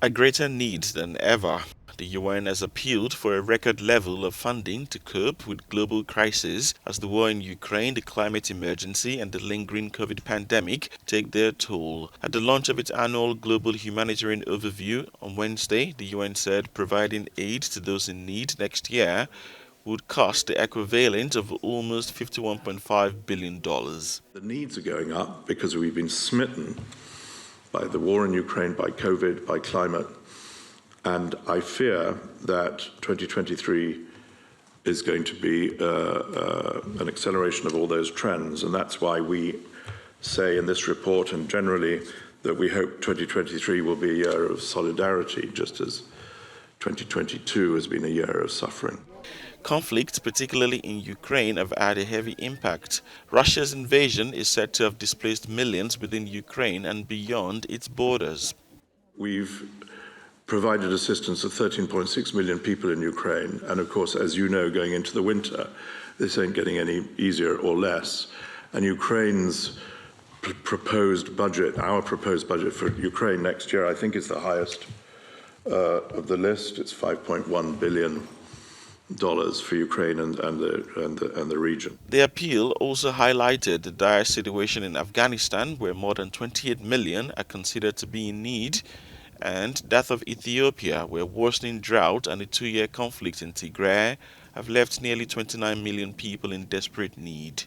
A greater need than ever. The UN has appealed for a record level of funding to cope with global crises as the war in Ukraine, the climate emergency, and the lingering COVID pandemic take their toll. At the launch of its annual Global Humanitarian Overview on Wednesday, the UN said providing aid to those in need next year would cost the equivalent of almost $51.5 billion. The needs are going up because we've been smitten by the war in Ukraine, by COVID, by climate, and I fear that 2023 is going to be an acceleration of all those trends, and that's why we say in this report and generally that we hope 2023 will be a year of solidarity, just as 2022 has been a year of suffering. Conflicts, particularly in Ukraine, have had a heavy impact. Russia's invasion is said to have displaced millions within Ukraine and beyond its borders. We've provided assistance to 13.6 million people in Ukraine, and of course, as you know, going into the winter, this ain't getting any easier or less. And Ukraine's proposed budget, our proposed budget for Ukraine next year, I think is the highest of the list. It's $5.1 billion for Ukraine and the region. The appeal also highlighted the dire situation in Afghanistan, where more than 28 million are considered to be in need, and that of Ethiopia, where worsening drought and a two-year conflict in Tigray have left nearly 29 million people in desperate need.